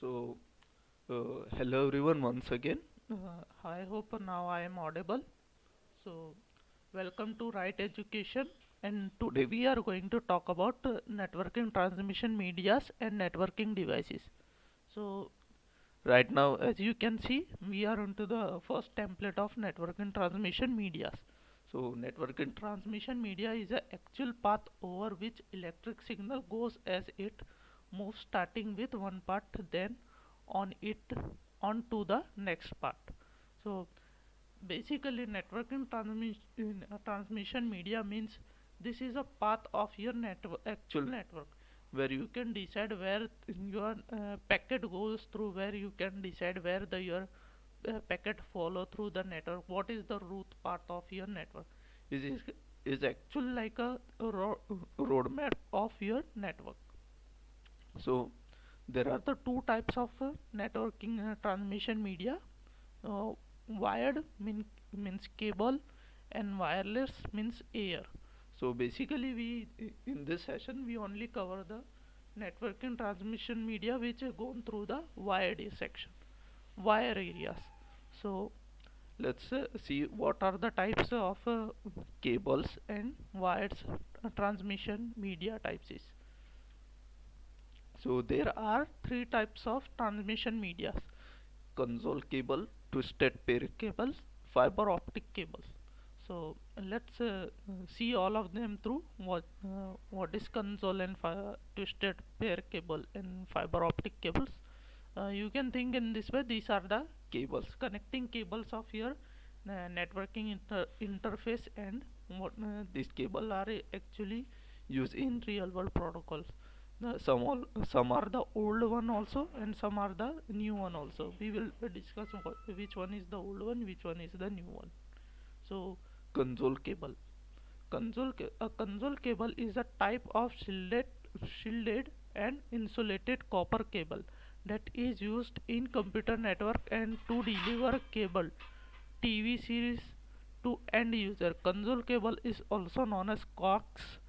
So, hello everyone once again. I hope now I am audible. So, welcome to Right Education, and today we are going to talk about networking transmission medias and networking devices. So, right now, as you can see, we are onto the first template of networking transmission medias. So, networking transmission media is a actual path over which electric signal goes as it moves, starting with one part, then on it on to the next part. So, basically, networking transmission media means this is a path of your actual network where you can decide where your packet goes through, where you can decide where the your packet follow through the network, what is the root part of your network. Is actually like a roadmap of your network. So there are the two types of networking transmission media. Wired means cable, and wireless means air. So basically, we in this session we only cover the networking transmission media which are gone through the wired section, wire areas. So let's see what are the types of cables and wired transmission media types is. So there are three types of transmission medias: console cable, twisted pair cables, fiber optic cables. So let's see all of them through. What is console and twisted pair cable and fiber optic cables? You can think in this way: these are the cables, connecting cables of your networking interface, and what these cables are actually used in real world protocols. Some are the old one also, and some are the new one also. We will discuss which one is the old one, which one is the new one. So console cable. A console cable is a type of shielded and insulated copper cable that is used in computer network and to deliver cable TV series to end user. Console cable is also known as coax,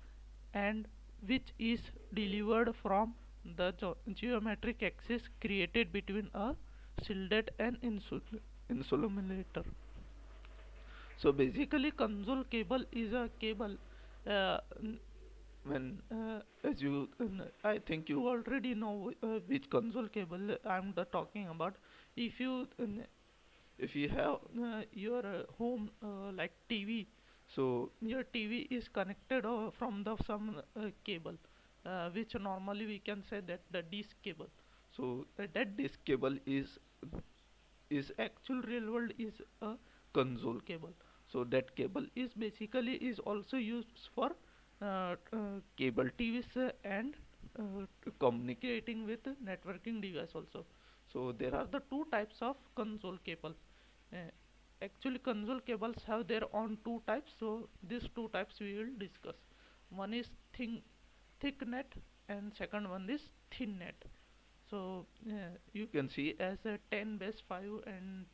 and which is delivered from the geometric axis created between a shielded and insulator. So basically, console cable is a cable. Uh, when as you, I think you already know which console cable I'm talking about. If you if you have your home like TV, so your TV is connected from the some cable, which normally we can say that the disk cable. So that disk cable is actual real world is a console cable. So that cable is basically is also used for cable TVs and communicating with networking device also. So there are the two types of console cable. uh, Actually, console cables have their own two types, so these two types we will discuss. One is thick net, and second one is thin net. So you can see as a 10 base 5 and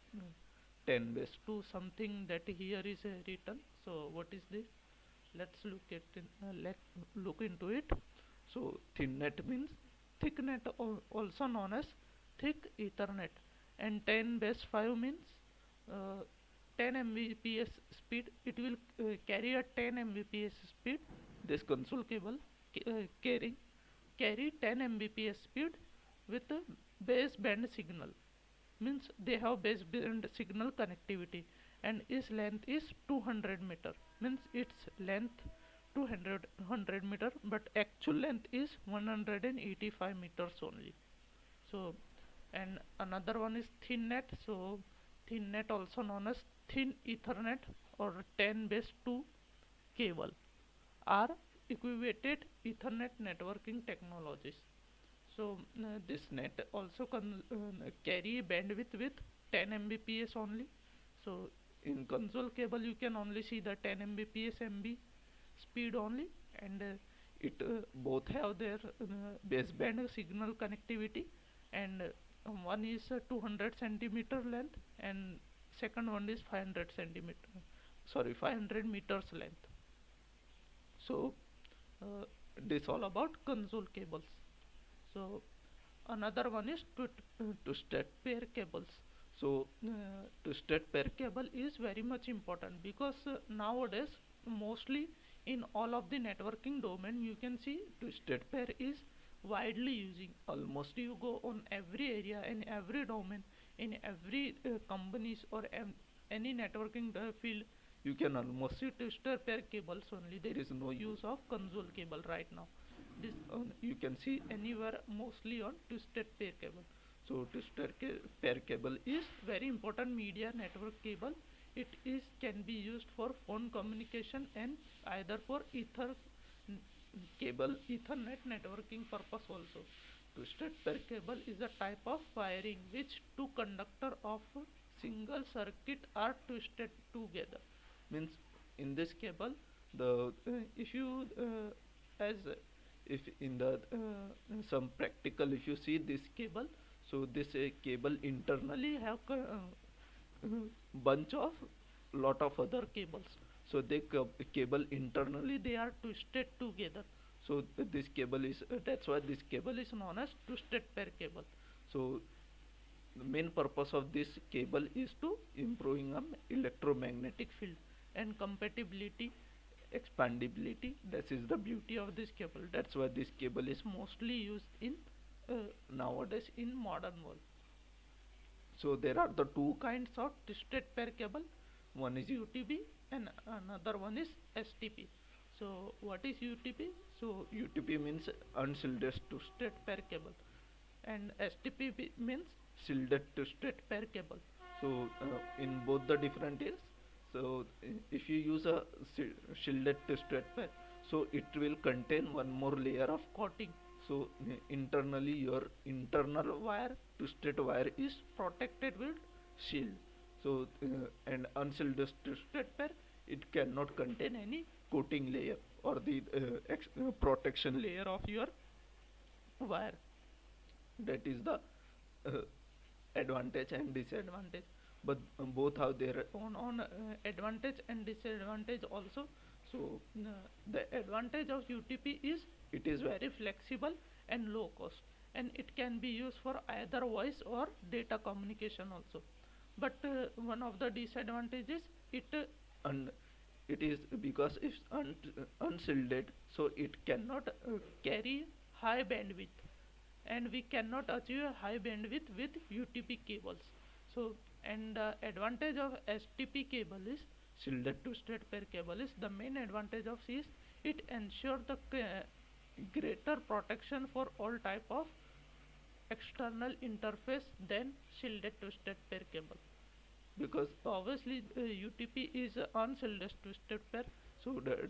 10 base 2 something that here is written. So what is this? Let's look into it. So thin net means thick net, also known as thick ethernet, and 10 base 5 means uh, 10 mbps speed. It will carry a 10 mbps speed. This console cable carrying carry 10 mbps speed with a baseband signal, means they have baseband signal connectivity, and its length is 200 meter, means its length 200 meter, but actual length is 185 meters only. So and another one is thin net. So thin net, also known as thin ethernet or 10 base 2 cable, are equated ethernet networking technologies. So this net also carry bandwidth with 10 mbps only. So in console cable you can only see the 10 mbps MB speed only, and it both have their baseband signal connectivity, and one is 200 centimeter length, and second one is 500 centimeter, sorry, 500 meters length. So this all about console cables. So another one is twisted pair cables. So twisted pair cable is very much important because nowadays mostly in all of the networking domain you can see twisted pair is widely using. Almost you go on every area in every domain in every companies or any networking field, you can almost see twisted pair cables only. There is no use of console cable right now. This you can see anywhere mostly on twisted pair cable. So twisted pair cable is very important media network cable. It is can be used for phone communication and either for cable Ethernet networking purpose also. Twisted pair cable is a type of wiring which two conductor of single circuit are twisted together. Means in this cable, the if you as if in the some practical, if you see this cable, so this cable internally have bunch of lot of other cables. So they cable internally they are twisted together. So this cable is that's why this cable is known as twisted pair cable. So the main purpose of this cable is to improving electromagnetic field and compatibility, expandability. That is the beauty of this cable. That's why this cable is mostly used in nowadays in modern world. So there are the two kinds of twisted pair cable. One is UTP and another one is STP. So what is UTP? So UTP means unshielded twisted pair cable, and STP means shielded twisted pair cable. So in both the different is, so if you use a shielded twisted pair, so it will contain one more layer of coating. So internally your internal wire twisted wire is protected with shield. So and unshielded twisted pair, it cannot contain any coating layer or the protection layer of your wire. That is the advantage and disadvantage. But both have their own advantage and disadvantage also. So the advantage of UTP is it is very flexible and low cost, and it can be used for either voice or data communication also. But one of the disadvantages it it is because it's unshielded, so it cannot carry high bandwidth, and we cannot achieve a high bandwidth with UTP cables. So and the advantage of STP cable is shielded twisted pair cable is the main advantage of is it ensures the greater protection for all type of external interface than shielded twisted pair cable, because obviously UTP is unshielded twisted pair, so the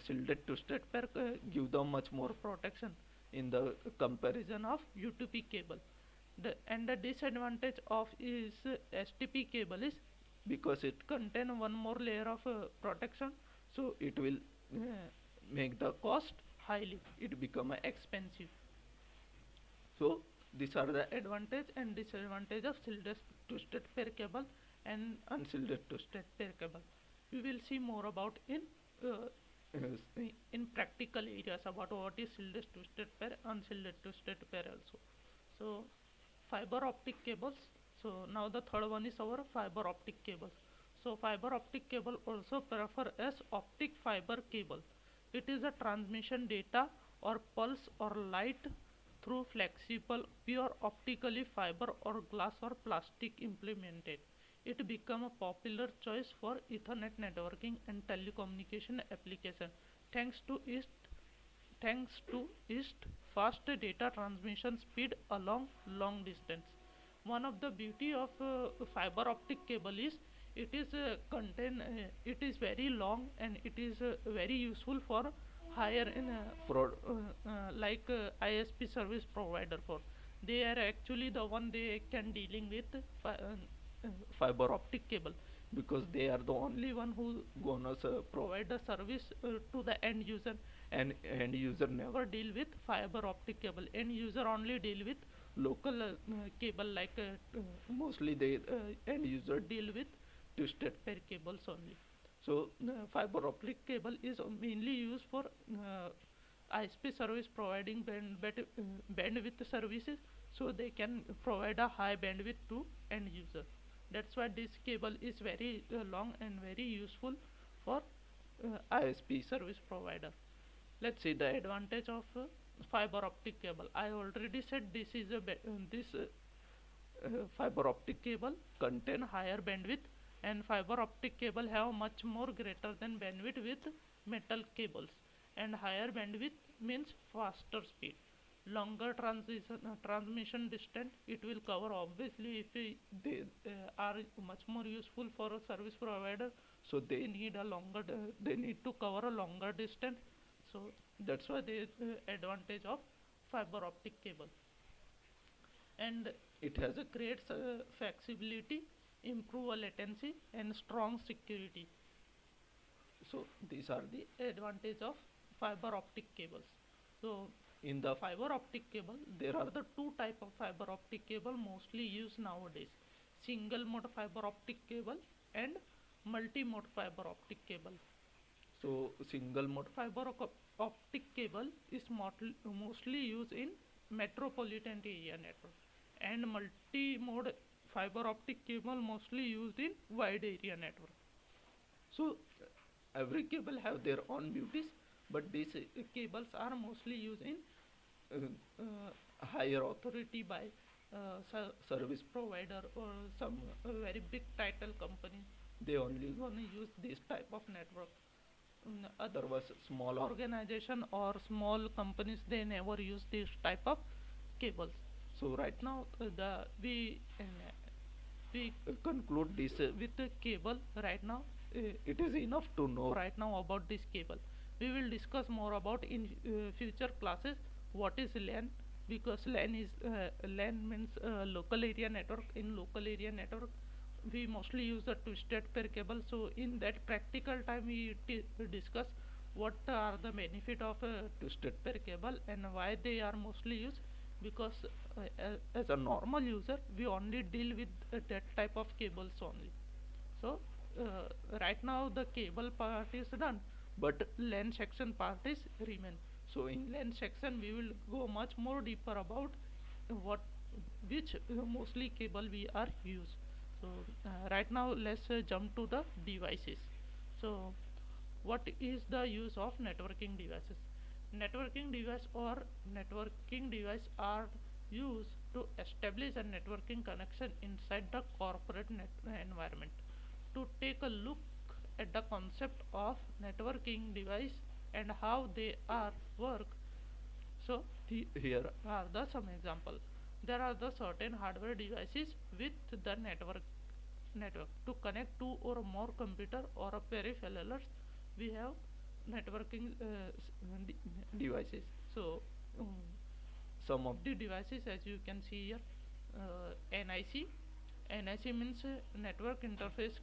shielded twisted pair give them much more protection in the comparison of UTP cable. And the disadvantage of is STP cable is because it contain one more layer of protection, so it will make the cost highly, it become expensive. So these are the advantage and disadvantage of shielded twisted pair cable and unshielded twisted pair cable. We will see more about in practical areas about what is shielded twisted pair, unshielded twisted pair also. So fiber optic cables. So now the third one is our fiber optic cable. So fiber optic cable also prefer as optic fiber cable. It is a transmission data or pulse or light through flexible pure optically fiber or glass or plastic implemented. It became a popular choice for Ethernet networking and telecommunication application thanks to its fast data transmission speed along long distance. One of the beauty of fiber optic cable is it is very long, and it is very useful for higher in fraud like ISP service provider. For they are actually the one they can dealing with fiber optic cable, because they are the only one who gonna provide the service to the end user, and end user never deal with fiber optic cable. End user only deal with local cable, like mostly they end user deal with twisted pair cables only. So fiber optic cable is mainly used for ISP service providing bandwidth services, so they can provide a high bandwidth to end user. That's why this cable is very long and very useful for ISP service provider. Let's see the advantage of fiber optic cable. I already said this is this fiber optic cable contain higher bandwidth, and fiber optic cable have much more greater than bandwidth with metal cables, and higher bandwidth means faster speed, longer transmission distance it will cover. Obviously if they are much more useful for a service provider, so they need a longer they need to cover a longer distance. So that's why the advantage of fiber optic cable. And it has a great flexibility, improve latency, and strong security. So these are the advantage of fiber optic cables. So in the fiber optic cable there are the two type of fiber optic cable mostly used nowadays: single mode fiber optic cable and multi mode fiber optic cable. So single mode fiber optic cable is mostly used in metropolitan area network, and multi mode fiber optic cable mostly used in wide area network. So every cable have their own beauties, but these cables are mostly used in higher authority by service provider or some very big title company. They only gonna use this type of network. Otherwise small organization or small companies, they never use this type of cables. So right now we conclude this with the cable. Right now it is enough to know right now about this cable. We will discuss more about in future classes what is LAN, because LAN is LAN means local area network. In local area network we mostly use the twisted pair cable. So in that practical time we discuss what are the benefit of twisted pair cable and why they are mostly used, because as a normal user we only deal with that type of cables only. So right now the cable part is done, but LAN section part is remain. So in LAN section we will go much more deeper about what which mostly cable we are use. So right now let's jump to the devices. So what is the use of networking devices? Networking device or networking device are used to establish a networking connection inside the corporate environment. To take a look at the concept of networking device and how they are work, so here are the some example. There are the certain hardware devices with the network to connect two or more computer or a peripherals. We have networking devices. So some of the devices as you can see here, NIC. NIC means network interface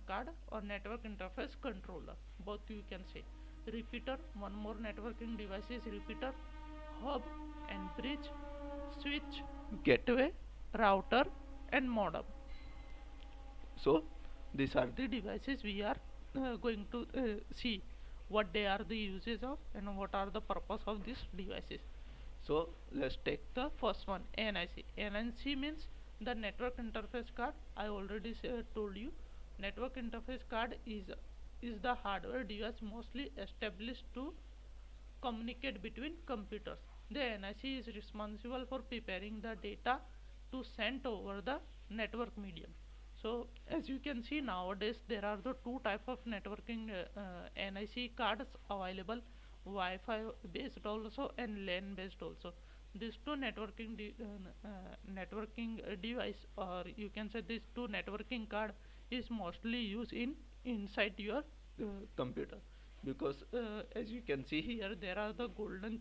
card or network interface controller, both you can say. Repeater, one more networking device is repeater. Hub and bridge, switch, gateway, router, and modem. So these are the devices we are going to see what they are the uses of and what are the purpose of these devices. So let's take the first one, NIC. NIC means the network interface card. I already told you, network interface card is the hardware device mostly established to communicate between computers. The NIC is responsible for preparing the data to send over the network medium. So as you can see nowadays there are the two type of networking NIC cards available: Wi-Fi based also and LAN based also. These two networking device, or you can say these two networking card, is mostly used in inside your computer, because as you can see here there are the golden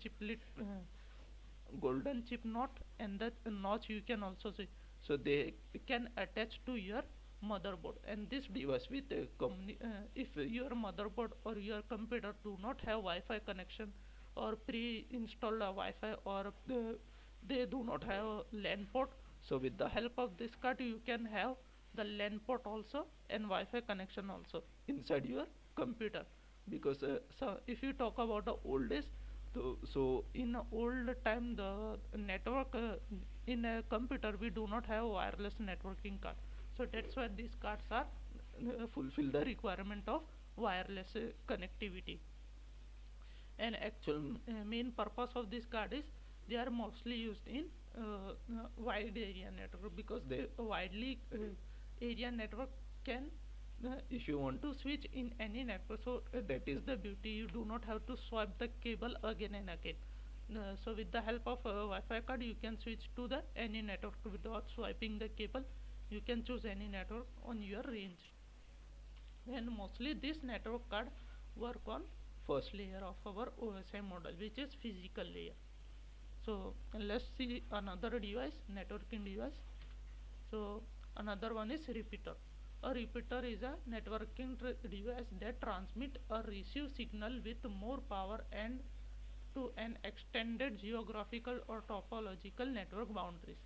chip knot and the notch you can also see. So they can attach to your motherboard, and this device with if your motherboard or your computer do not have Wi-Fi connection or pre-installed Wi-Fi, or they do not have a LAN port, so with the help of this card you can have the LAN port also and Wi-Fi connection also inside your computer. Because so if you talk about the old days, So in old time, the network in a computer we do not have wireless networking card. So that's why these cards are fulfill the requirement of wireless connectivity. And actual main purpose of this card is they are mostly used in wide area network, because they widely area network can if you want to switch in any network, so that is the beauty, you do not have to swap the cable again and again. So with the help of a Wi-Fi card you can switch to the any network without swiping the cable. You can choose any network on your range, and mostly this network card work on first layer of our OSI model, which is physical layer. So let's see another device, networking device. So another one is repeater. A repeater is a networking device that transmit or receive signal with more power and to an extended geographical or topological network boundaries.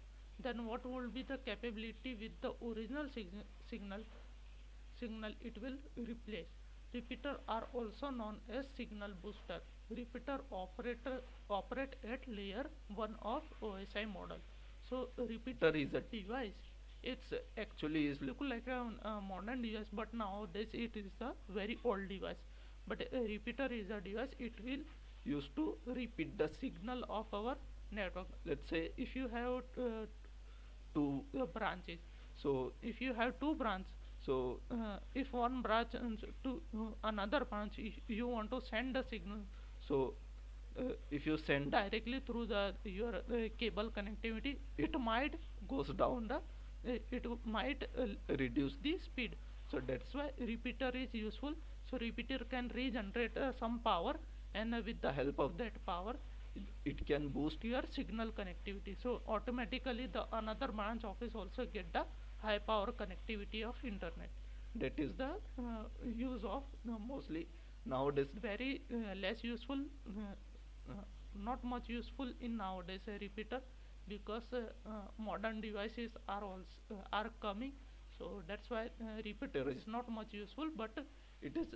Then what would be the capability with the original signal it will replace? Repeater are also known as signal booster. Repeater operate at layer 1 of OSI model. So repeater is a device. It's actually is look like a modern device, but nowadays it is a very old device. But a repeater is a device, it will use to repeat the signal of our network. Let's say if you have two branches, so if you have two branches, so if one branch to another branch, if you want to send a signal, so if you send directly through the your cable connectivity, it might goes down the it might reduce the speed. So that's why repeater is useful. So repeater can regenerate some power, and with the help of that power it can boost your signal connectivity. So automatically the another branch office also get the high power connectivity of internet. That is the use of mostly nowadays very less useful, not much useful in nowadays a repeater, because modern devices are also are coming. So that's why repeater is not much useful, but it is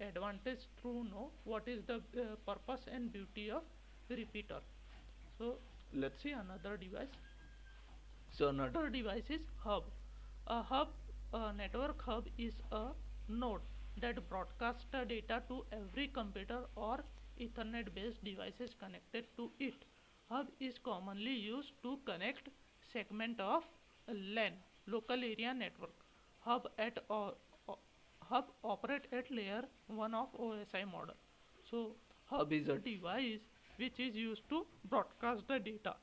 advantage to know what is the purpose and beauty of repeater. So let's see another device. So another device is hub. A network hub is a node that broadcasts the data to every computer or Ethernet based devices connected to it. Hub is commonly used to connect segment of LAN, local area network. Hub at hub operate at layer 1 of OSI model. So hub is a device which is used to broadcast the data.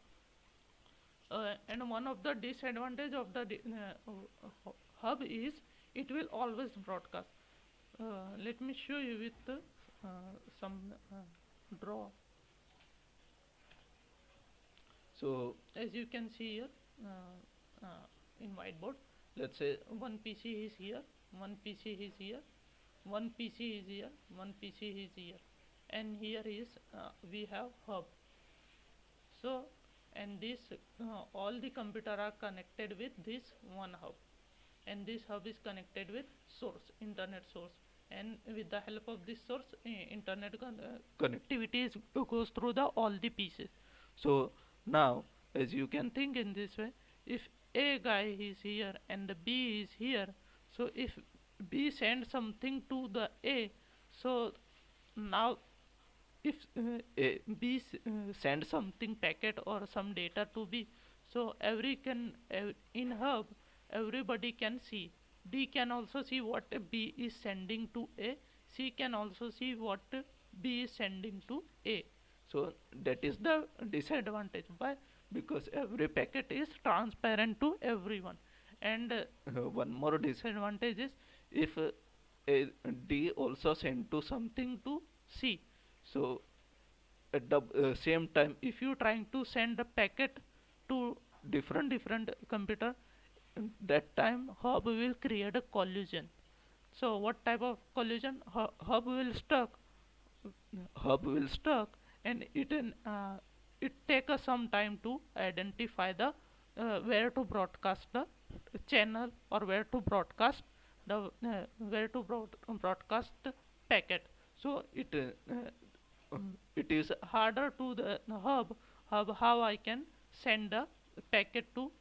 And one of the disadvantage of the hub is it will always broadcast. Let me show you with some draw. So as you can see here in whiteboard, let's say one PC is here, one PC is here, one PC is here, one PC is here, and here is we have hub. So and this all the computer are connected with this one hub, and this hub is connected with source, internet source, and with the help of this source internet connectivity goes through the all the pieces. So now as you can think in this way, if A guy is here and the B is here, so if B sends something to the A, so now if B send something packet or some data to B, so every can in hub everybody can see. D can also see what B is sending to A. C can also see what B is sending to A. So that is the disadvantage. Why? Because every packet is transparent to everyone. And one more disadvantage is if D also send to something to C. So at the same time, if you trying to send a packet to different computer, that time hub will create a collision. So what type of collision? Hub will stuck. Hub will stuck, and it take us some time to identify the where to broadcast the channel, or where to broadcast the broadcast packet. So it is harder to the hub how I can send a packet to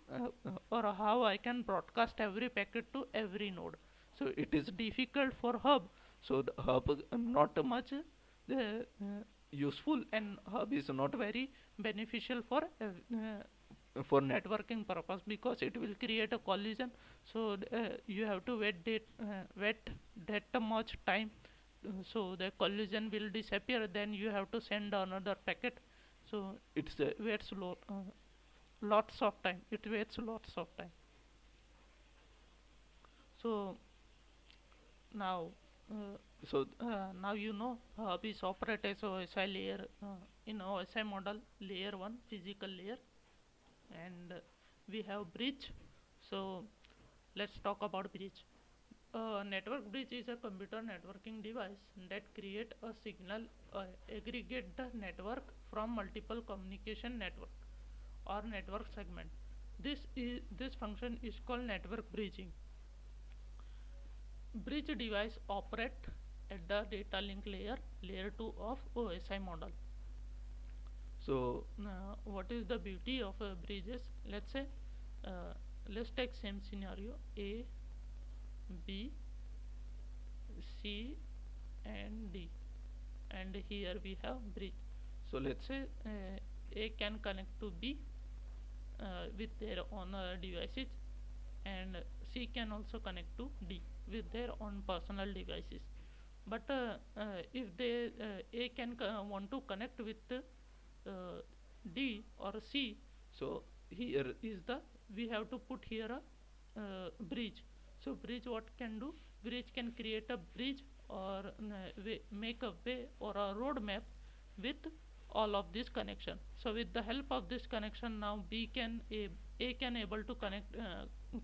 or how I can broadcast every packet to every node. So it is difficult for hub. So the hub not much useful, and hub is not very beneficial for networking purpose, because it will create a collision. So you have to wait that much time, so the collision will disappear, then you have to send another packet. So it's waits lots of time, it waits lots of time. So now now you know hubs operate as OSI layer in OSI model layer 1 physical layer, and we have bridge. So let's talk about bridge. A network bridge is a computer networking device that create a signal aggregate the network from multiple communication network or network segment. This function is called network bridging. Bridge device operate at the data link layer 2 of OSI model. So what is the beauty of bridges? Let's say let's take same scenario, A, B, C and D, and here we have bridge. So let's say A can connect to B with their own devices, and C can also connect to D with their own personal devices. But if they A can want to connect with D or C, so here is the we have to put here a bridge. So bridge what can do? Bridge can create a bridge or make a way or a road map with all of this connection. So with the help of this connection, now A can able to connect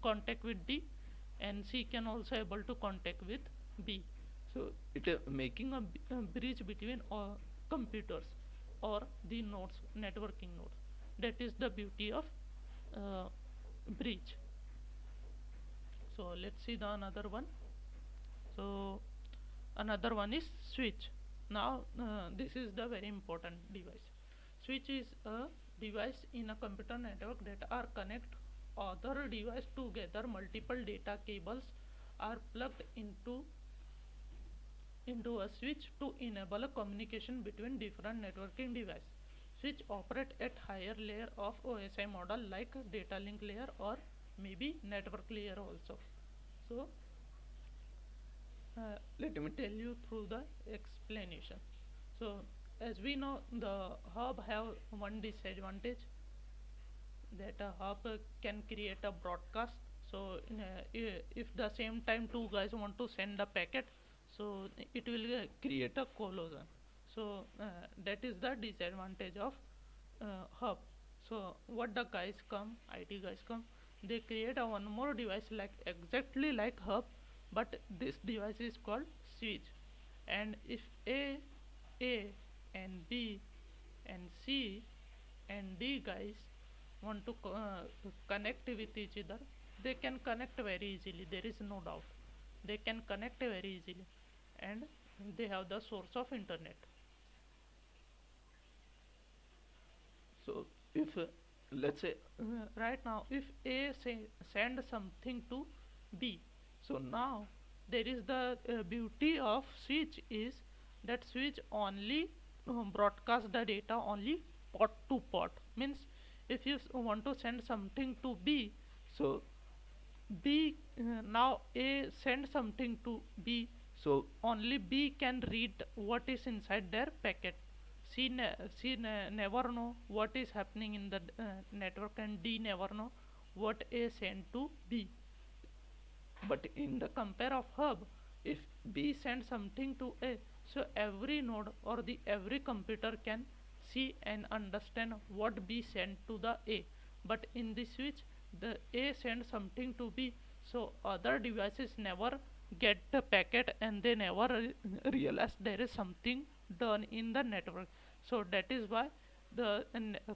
contact with D, and C can also able to contact with B. So it making a bridge between computers or the nodes, networking nodes. That is the beauty of bridge. So let's see the another one. So another one is switch. Now this is the very important device. Switch is a device in a computer network that are connect other device together. Multiple data cables are plugged into a switch to enable a communication between different networking devices. Switch operate at higher layer of OSI model like data link layer or maybe network layer also. So let me tell you through the explanation. So as we know, the hub have one disadvantage, that a hub can create a broadcast. So if the same time two guys want to send a packet, so it will create a collision. So that is the disadvantage of hub. So what the guys come, IT guys come, they create a one more device like exactly like hub, but this device is called switch. And if A and B and C and D guys want to connect with each other, they can connect very easily. There is no doubt. They can connect very easily, and they have the source of internet. So if let's say right now if A send something to B, so now there is the beauty of switch is that switch only broadcast the data only port to port. Means if you want to send something to B, so B now A send something to B, so only B can read what is inside their packet. Never know what is happening in the network, and D never know what A sent to B. But in the compare of hub, if B sends something to A, so every node or the every computer can see and understand what B sent to the A. But in the switch, the A sends something to B, so other devices never get the packet and they never realize there is something done in the network. So that is why the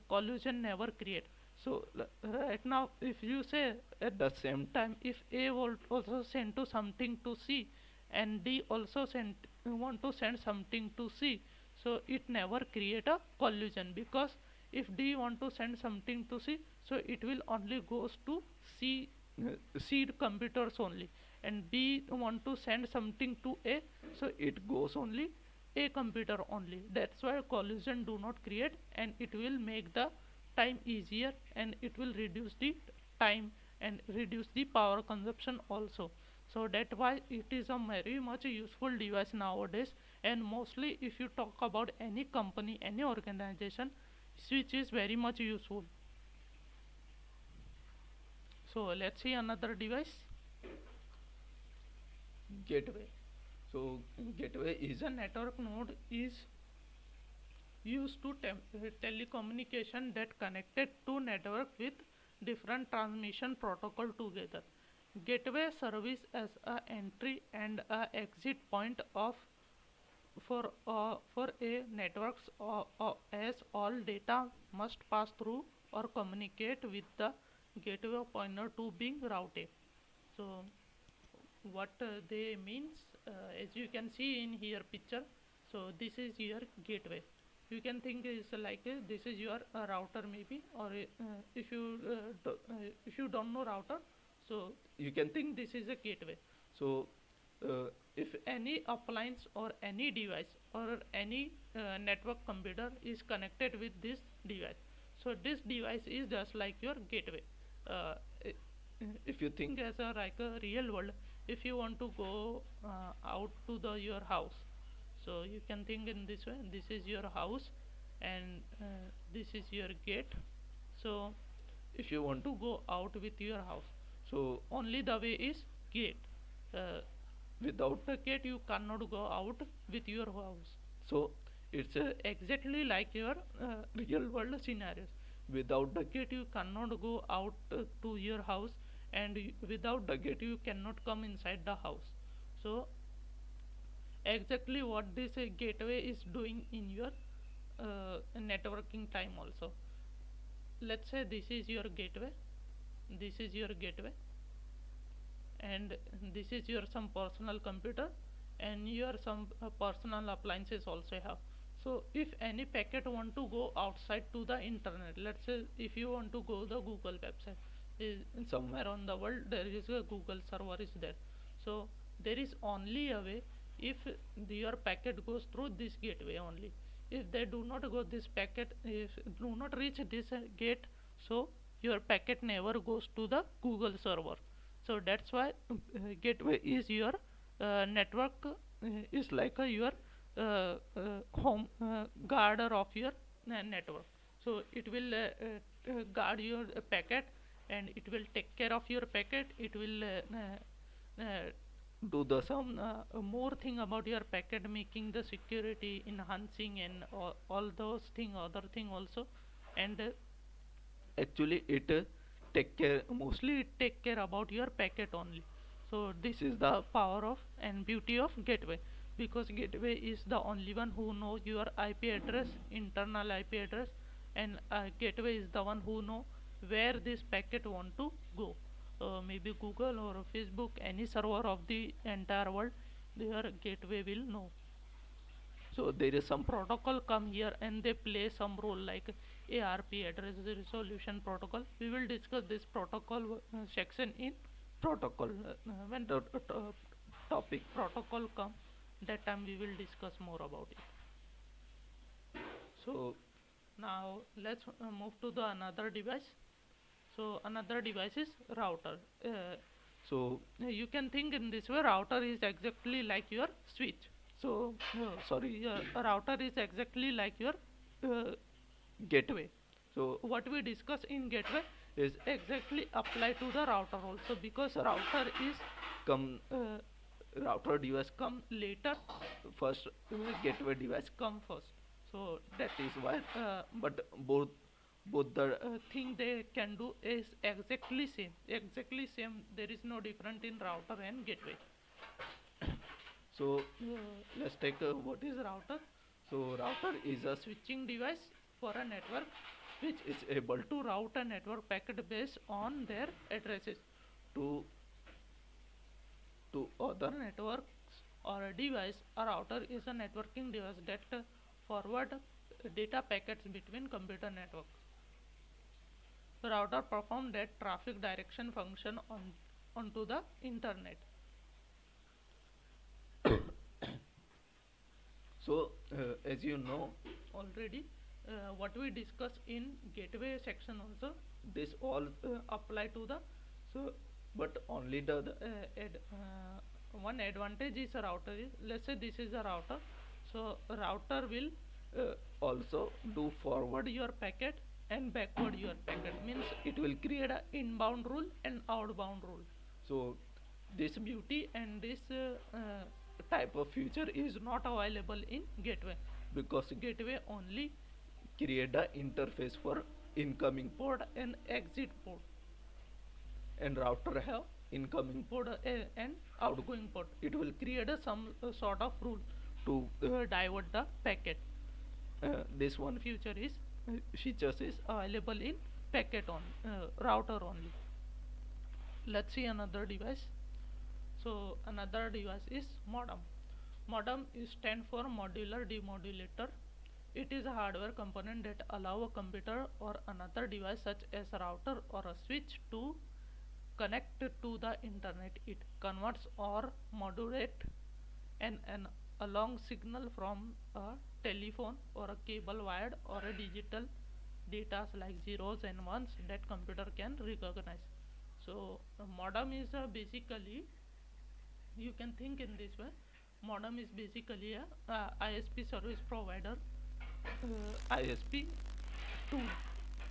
collision never create. So right now if you say at the same time if A will also send to something to C and D also want to send something to C, so it never create a collision, because if D want to send something to C, so it will only goes to seed computers only, and B want to send something to A, so it goes only A computer only. That's why collision do not create, and it will make the time easier, and it will reduce the time and reduce the power consumption also. So that's why it is a very much useful device nowadays. And mostly if you talk about any company, any organization, switch is very much useful. So let's see another device. Gateway. So gateway is a network node is used to telecommunication that connected two network with different transmission protocol together. Gateway service as a entry and a exit point of for a networks, as all data must pass through or communicate with the gateway pointer to being routed. So what they means, as you can see in here picture, so this is your gateway. You can think is like this is your router maybe, or if you don't know router, so you can think this is a gateway. So if any appliance or any device or any network computer is connected with this device, so this device is just like your gateway. uh, if you think as a like a real world, if you want to go out to the your house, so you can think in this way, this is your house, and this is your gate. So if you want to go out with your house, so only the way is gate. uh, Without the gate you cannot go out with your house. So it's exactly like your real world scenarios. Without the gate you cannot go out to your house, and without the gate you cannot come inside the house. So exactly what this gateway is doing in your networking time also. Let's say this is your gateway, this is your gateway, and this is your some personal computer, and your some personal appliances also have. So if any packet want to go outside to the internet, let's say if you want to go the Google website, is somewhere on the world there is a Google server is there. So there is only a way, if your packet goes through this gateway only. If they do not go this packet, if do not reach this gate, so your packet never goes to the Google server. So that's why gateway is your network, is like your home guarder of your network. So it will guard your packet, and it will take care of your packet. It will do the some more thing about your packet, making the security enhancing, and all those thing other thing also. And actually it take care, mostly it take care about your packet only. So this is the power of and beauty of gateway, because gateway is the only one who know your IP address, internal IP address, and gateway is the one who know where this packet want to go. Maybe Google or Facebook, any server of the entire world, their gateway will know. So there is some protocol come here, and they play some role like ARP, address resolution protocol. We will discuss this protocol section in protocol, when the topic protocol come, that time we will discuss more about it. So now let's move to the another device. So another device is router. So you can think in this way, router is exactly like your switch. So sorry, a router is exactly like your uh, gateway. So what we discuss in gateway is exactly apply to the router also, because router is come router device come later, first gateway device come first. So that is why, but both the thing they can do is exactly same. There is no different in router and gateway. So let's take what is router. So router is a switching device for a network which is able to route a network packet based on their addresses to other networks or a device. A router is a networking device that forward data packets between computer networks. The router performs that traffic direction function onto the internet. So as you know already, what we discussed in gateway section also, this all apply to the, so but only the one advantage is a router is, let's say this is a router, so router will also do forward your packet and backward your packet, means it will create a inbound rule and outbound rule. So this beauty and this type of feature is not available in gateway, because gateway only create a interface for incoming port and exit port, and router have incoming port and outgoing port. It will create some sort of rule to divert the packet. This one features is available in packet on router only. Let's see another device. So another device is modem. Modem stands for modular demodulator. It is a hardware component that allow a computer or another device such as a router or a switch to connect to the internet. It converts or modulates an along signal from a telephone or a cable wired or a digital data like zeros and ones that computer can recognize. So modem is basically, you can think in this way, modem is basically a ISP service provider, ISP tool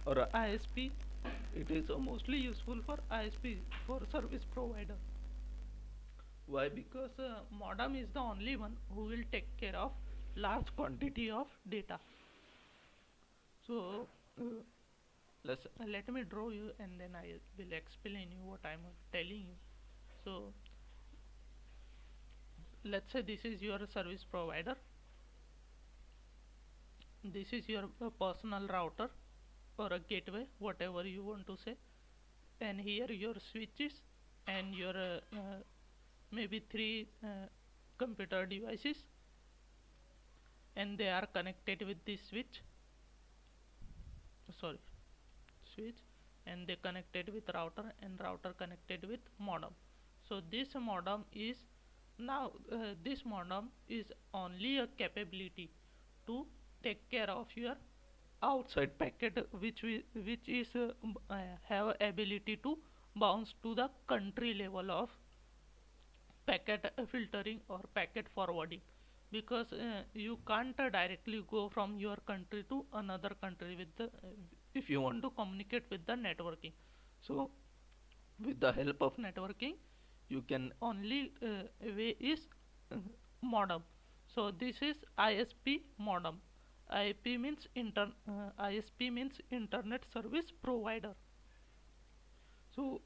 or a ISP. It is mostly useful for ISP, for service provider. Why? Because modem is the only one who will take care of large quantity of data. So let me draw you and then I will explain you what I am telling you. So let's say this is your service provider, this is your personal router or a gateway, whatever you want to say, and here your switches and your maybe three computer devices, and they are connected with this switch, and they connected with router, and router connected with modem. So this modem is now this modem is only a capability to take care of your outside packet, which is have ability to bounce to the country level of packet filtering or packet forwarding, because you can't directly go from your country to another country with the if you want to communicate with the networking. So with the help of networking you can only way is modem. So this is ISP modem. ISP means internet service provider. So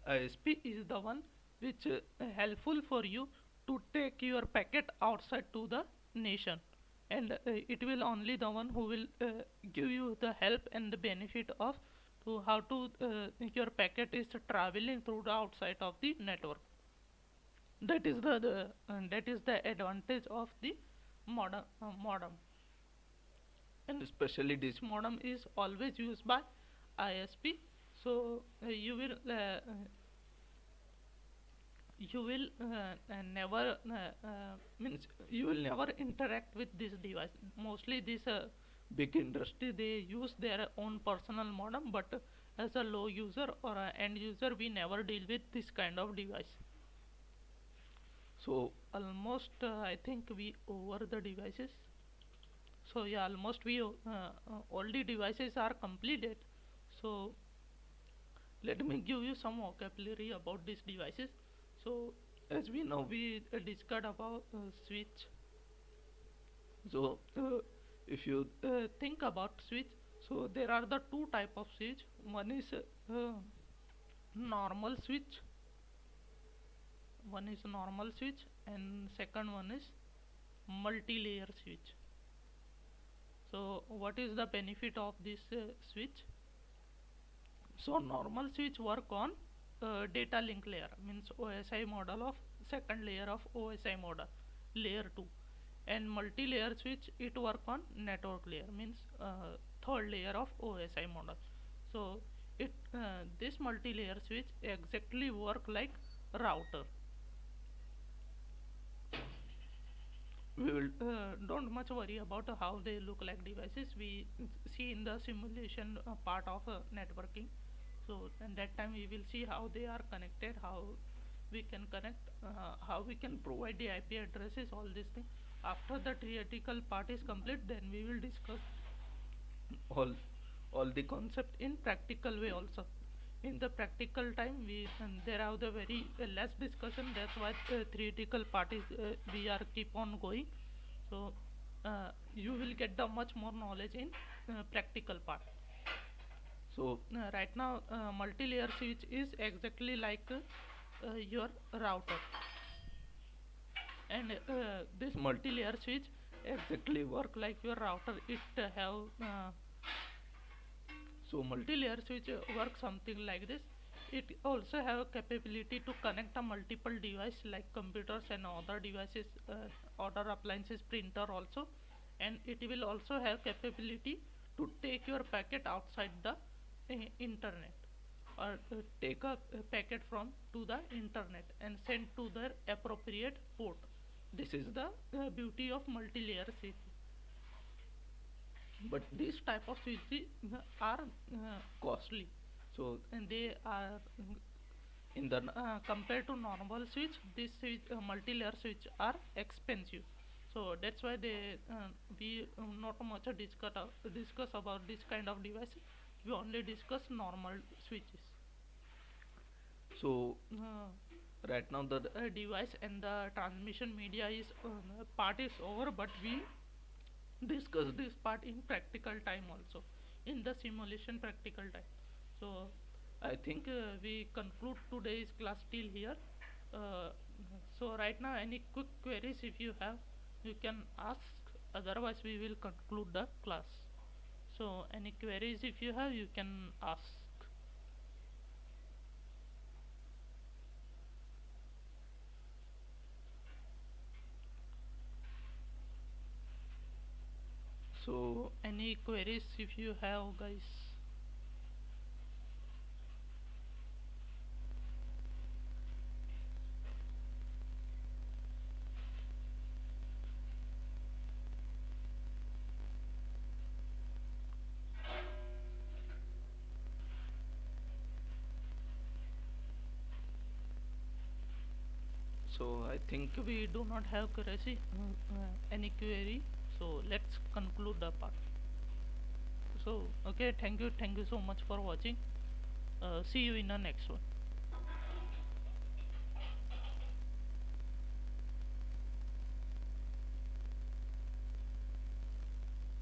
ISP is the one which helpful for you to take your packet outside to the nation, and it will only the one who will give you the help and the benefit of to how to your packet is traveling through the outside of the network. That is the advantage of the modem, and especially this modem is always used by ISP. So you will never means you will never interact with this device. Mostly this big industry, they use their own personal modem, but as a low user or a end user we never deal with this kind of device. So almost I think we over the devices. So yeah, almost we all the devices are completed. So let me give you some vocabulary about these devices. So as we know, we discussed about switch. So if you think about switch, so there are the two type of switch. One is normal switch, and second one is multi-layer switch. So what is the benefit of this switch? So normal switch work on data link layer, means OSI model of second layer of OSI model, layer 2, And multi-layer switch, it work on network layer, means third layer of OSI model. So it this multi-layer switch exactly work like router. We will don't much worry about how they look like devices. We see in the simulation part of networking. So and that time we will see how they are connected, how we can connect, how we can provide the IP addresses, all these things. After the theoretical part is complete, then we will discuss all all the concept in practical way also. In the practical time, we there are the very less discussion. That's why the theoretical part is we are keep on going. So you will get the much more knowledge in practical part. So right now, multi-layer switch is exactly like your router, and this multi-layer switch exactly work like your router. It have so multi-layer switch works something like this. It also have a capability to connect a multiple device like computers and other devices, other appliances, printer also, and it will also have capability to take your packet outside the internet, or take a packet from to the internet and send to their appropriate port. This is the beauty of multi-layer switch. But these type of switches are costly. So and they are in the compared to normal switch, this switch, multi-layer switch are expensive. So that's why they we not much discuss about this kind of device. We only discuss normal switches. So right now the device and the transmission media is part is over, but we discuss this part in practical time also, in the simulation practical time. So I think we conclude today's class till here. uh, so right now, any quick queries if you have, you can ask, otherwise we will conclude the class. So any queries if you have, you can ask. So any queries if you have, guys? So I think we do not have query, any query. So let's conclude the part. So okay, thank you so much for watching. See you in the next one.